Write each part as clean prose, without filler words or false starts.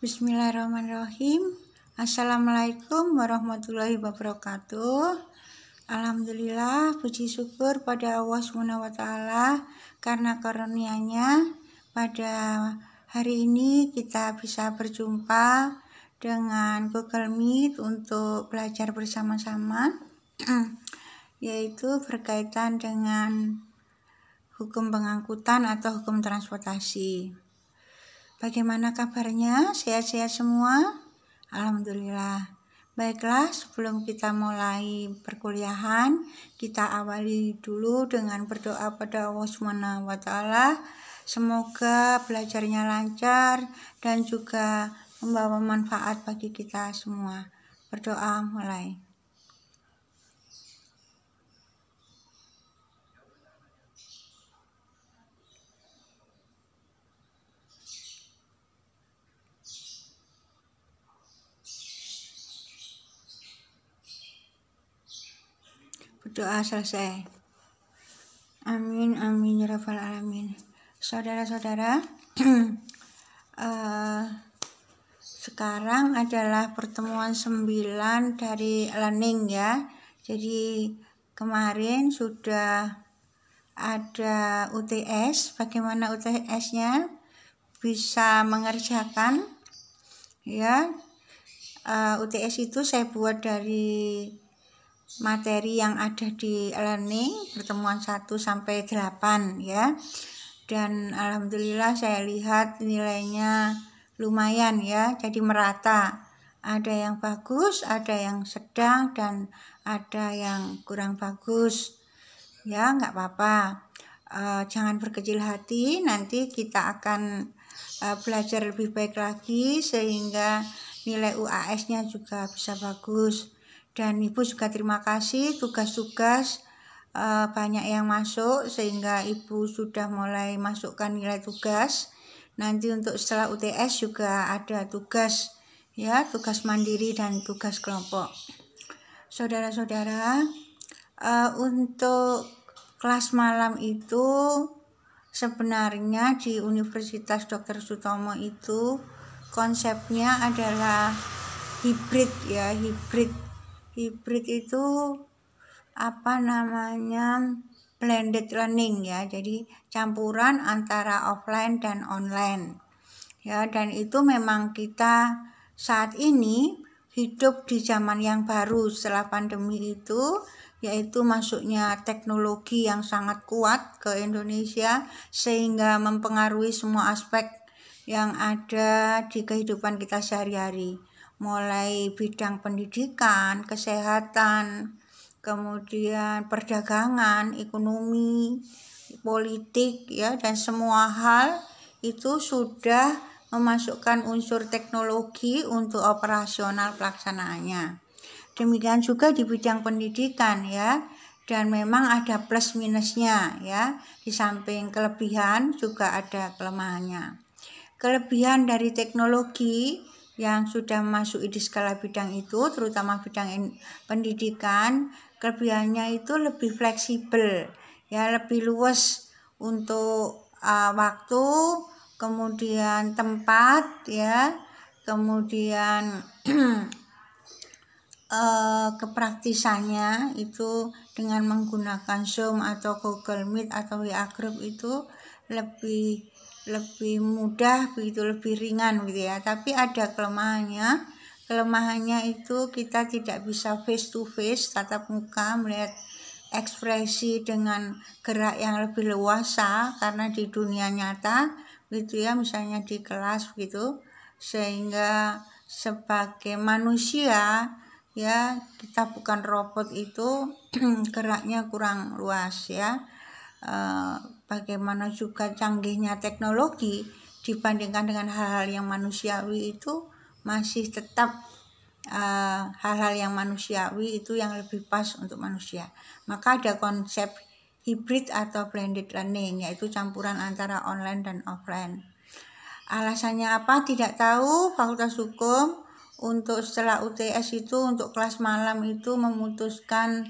Bismillahirrahmanirrahim. Assalamualaikum warahmatullahi wabarakatuh. Alhamdulillah, puji syukur pada Allah SWT karena karunia-Nya pada hari ini kita bisa berjumpa dengan Google Meet untuk belajar bersama-sama yaitu berkaitan dengan hukum pengangkutan atau hukum transportasi. Bagaimana kabarnya? Sehat-sehat semua? Alhamdulillah. Baiklah, sebelum kita mulai perkuliahan, kita awali dulu dengan berdoa pada Allah SWT. Semoga belajarnya lancar dan juga membawa manfaat bagi kita semua. Berdoa mulai. Berdoa selesai. Amin, amin, ya rabbal alamin. Saudara-saudara, sekarang adalah pertemuan 9 dari learning ya. Jadi kemarin sudah ada UTS. Bagaimana UTS-nya? Bisa mengerjakan ya. UTS itu saya buat dari materi yang ada di learning pertemuan 1 sampai 8 ya. Dan alhamdulillah saya lihat nilainya lumayan ya, jadi merata. Ada yang bagus, ada yang sedang, dan ada yang kurang bagus. Ya, nggak apa-apa. Jangan berkecil hati, nanti kita akan belajar lebih baik lagi sehingga nilai UAS-nya juga bisa bagus. Dan Ibu juga terima kasih tugas-tugas banyak yang masuk sehingga Ibu sudah mulai masukkan nilai tugas. Nanti untuk setelah UTS juga ada tugas ya, tugas mandiri dan tugas kelompok. Saudara-saudara, untuk kelas malam itu sebenarnya di Universitas Dr. Sutomo itu konsepnya adalah hibrid ya, hibrid itu blended learning ya, jadi campuran antara offline dan online ya. Dan itu memang kita saat ini hidup di zaman yang baru setelah pandemi itu, yaitu masuknya teknologi yang sangat kuat ke Indonesia sehingga mempengaruhi semua aspek yang ada di kehidupan kita sehari-hari, mulai bidang pendidikan, kesehatan, kemudian perdagangan, ekonomi, politik ya, dan semua hal itu sudah memasukkan unsur teknologi untuk operasional pelaksanaannya. Demikian juga di bidang pendidikan ya, dan memang ada plus minusnya ya. Di samping kelebihan juga ada kelemahannya. Kelebihan dari teknologi yang sudah masuk di skala bidang itu, terutama bidang pendidikan, kelebihannya itu lebih fleksibel ya, lebih luas untuk waktu, kemudian tempat ya, kemudian kepraktisannya itu dengan menggunakan Zoom atau Google Meet atau WA Group itu lebih mudah begitu, lebih ringan gitu ya. Tapi ada kelemahannya itu kita tidak bisa face to face, tatap muka, melihat ekspresi dengan gerak yang lebih leluasa karena di dunia nyata gitu ya, misalnya di kelas gitu. Sehingga sebagai manusia ya, kita bukan robot itu geraknya kurang luas ya. Bagaimana juga canggihnya teknologi dibandingkan dengan hal-hal yang manusiawi itu masih tetap hal-hal yang manusiawi itu yang lebih pas untuk manusia. Maka ada konsep hybrid atau blended learning, yaitu campuran antara online dan offline. Alasannya apa? Tidak tahu. Fakultas Hukum untuk setelah UTS itu, untuk kelas malam itu memutuskan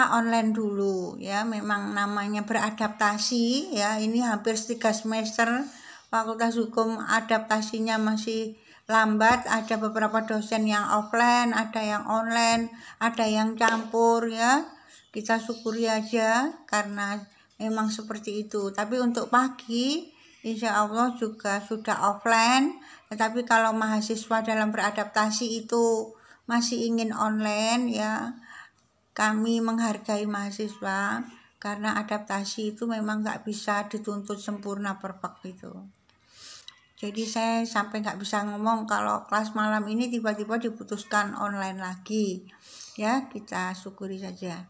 online dulu ya. Memang namanya beradaptasi ya, ini hampir 3 semester Fakultas Hukum adaptasinya masih lambat, ada beberapa dosen yang offline, ada yang online, ada yang campur ya. Kita syukuri aja karena memang seperti itu. Tapi untuk pagi insya Allah juga sudah offline. Tetapi kalau mahasiswa dalam beradaptasi itu masih ingin online ya, kami menghargai mahasiswa karena adaptasi itu memang nggak bisa dituntut sempurna perfect itu. Jadi saya sampai nggak bisa ngomong kalau kelas malam ini tiba-tiba diputuskan online lagi. Ya, kita syukuri saja.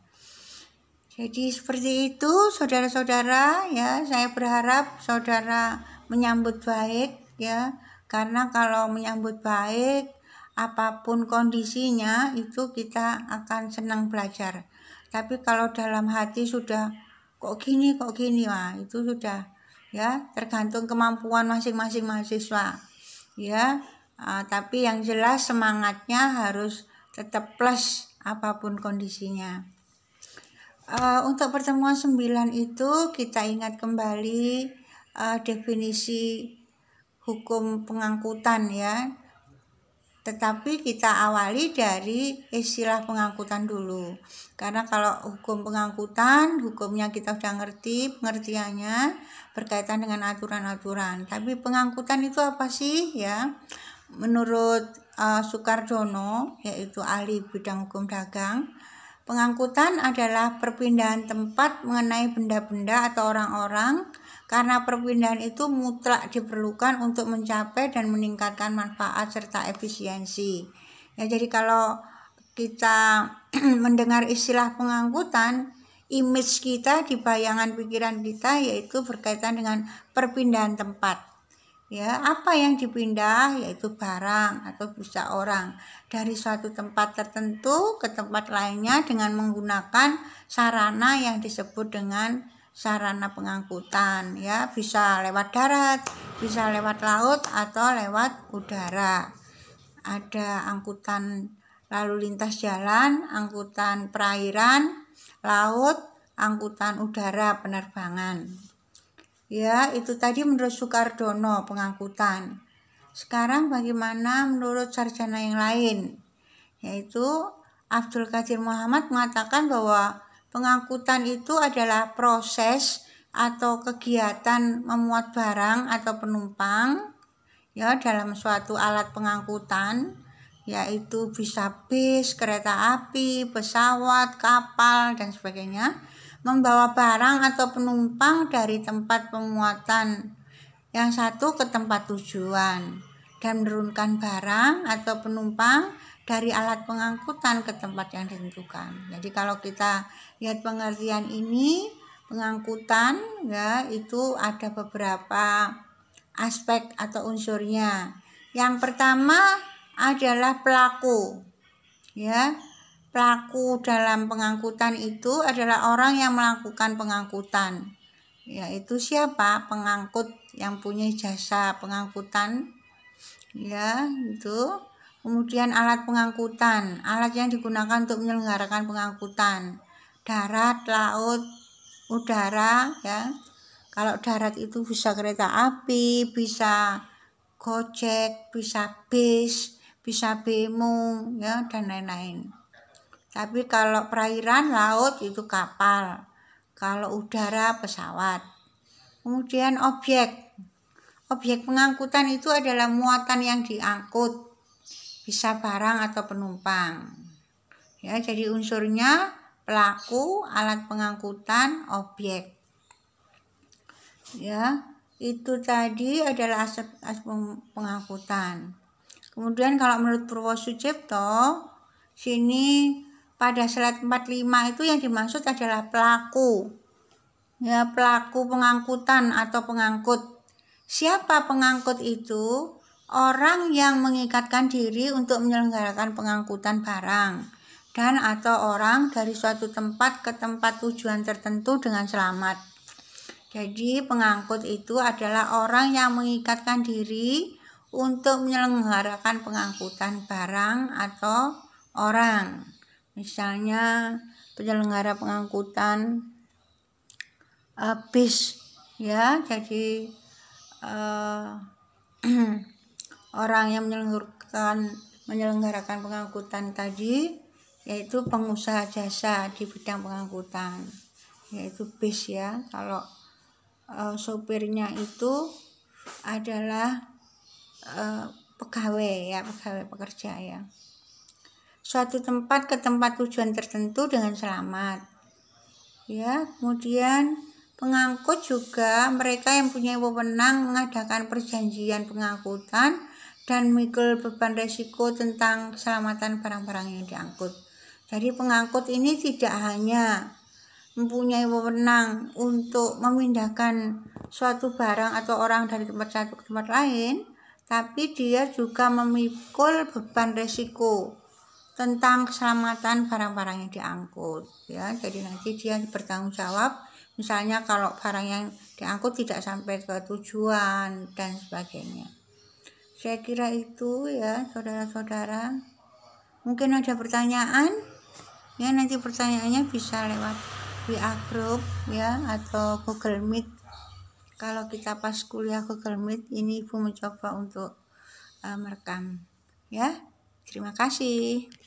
Jadi seperti itu saudara-saudara ya, saya berharap saudara menyambut baik ya. Karena kalau menyambut baik apapun kondisinya itu kita akan senang belajar. Tapi kalau dalam hati sudah kok gini, wah itu sudah ya tergantung kemampuan masing-masing mahasiswa ya. Tapi yang jelas semangatnya harus tetap plus apapun kondisinya. Untuk pertemuan 9 itu kita ingat kembali definisi hukum pengangkutan ya. Tetapi kita awali dari istilah pengangkutan dulu. Karena kalau hukum pengangkutan, hukumnya kita sudah ngerti, pengertiannya berkaitan dengan aturan-aturan. Tapi pengangkutan itu apa sih ya? Menurut Soekardono, yaitu ahli bidang hukum dagang, pengangkutan adalah perpindahan tempat mengenai benda-benda atau orang-orang karena perpindahan itu mutlak diperlukan untuk mencapai dan meningkatkan manfaat serta efisiensi. Ya, jadi kalau kita mendengar istilah pengangkutan, image kita di bayangan pikiran kita yaitu berkaitan dengan perpindahan tempat. Ya, apa yang dipindah yaitu barang atau bisa orang dari suatu tempat tertentu ke tempat lainnya dengan menggunakan sarana yang disebut dengan sarana pengangkutan ya, bisa lewat darat, bisa lewat laut atau lewat udara. Ada angkutan lalu lintas jalan, angkutan perairan, laut, angkutan udara penerbangan. Ya, itu tadi menurut Soekardono pengangkutan. Sekarang bagaimana menurut sarjana yang lain? Yaitu Abdul Qadir Muhammad mengatakan bahwa pengangkutan itu adalah proses atau kegiatan memuat barang atau penumpang ya dalam suatu alat pengangkutan, yaitu bisa bis, kereta api, pesawat, kapal dan sebagainya, membawa barang atau penumpang dari tempat pemuatan yang satu ke tempat tujuan dan menurunkan barang atau penumpang dari alat pengangkutan ke tempat yang ditentukan. Jadi kalau kita lihat pengertian ini, pengangkutan ya itu ada beberapa aspek atau unsurnya. Yang pertama adalah pelaku. Ya, pelaku dalam pengangkutan itu adalah orang yang melakukan pengangkutan. Yaitu siapa? Pengangkut yang punya jasa pengangkutan. Ya, itu. Kemudian alat pengangkutan, alat yang digunakan untuk menyelenggarakan pengangkutan. Darat, laut, udara ya. Kalau darat itu bisa kereta api, bisa Gojek, bisa bis, bisa bemo ya dan lain-lain. Tapi kalau perairan, laut itu kapal. Kalau udara pesawat. Kemudian objek pengangkutan itu adalah muatan yang diangkut, bisa barang atau penumpang. Ya, jadi unsurnya pelaku, alat pengangkutan, objek. Ya, itu tadi adalah aspek pengangkutan. Kemudian kalau menurut Purwosucipto, sini pada slide 45 itu yang dimaksud adalah pelaku. Ya, pelaku pengangkutan atau pengangkut. Siapa pengangkut itu? Orang yang mengikatkan diri untuk menyelenggarakan pengangkutan barang dan atau orang dari suatu tempat ke tempat tujuan tertentu dengan selamat. Jadi pengangkut itu adalah orang yang mengikatkan diri untuk menyelenggarakan pengangkutan barang atau orang. Misalnya penyelenggara pengangkutan bis ya, jadi orang yang menyelenggarakan pengangkutan tadi, yaitu pengusaha jasa di bidang pengangkutan, yaitu bis ya. Kalau sopirnya itu adalah pegawai pekerja ya. Suatu tempat ke tempat tujuan tertentu dengan selamat ya. Kemudian pengangkut juga mereka yang punya wewenang mengadakan perjanjian pengangkutan dan memikul beban resiko tentang keselamatan barang-barang yang diangkut. Jadi pengangkut ini tidak hanya mempunyai wewenang untuk memindahkan suatu barang atau orang dari tempat satu ke tempat lain, tapi dia juga memikul beban resiko tentang keselamatan barang-barang yang diangkut ya. Jadi nanti dia bertanggung jawab misalnya kalau barang yang diangkut tidak sampai ke tujuan dan sebagainya. Saya kira itu ya saudara-saudara. Mungkin ada pertanyaan ya, nanti pertanyaannya bisa lewat WA group ya atau Google Meet. Kalau kita pas kuliah Google Meet ini Ibu mencoba untuk merekam ya. Terima kasih.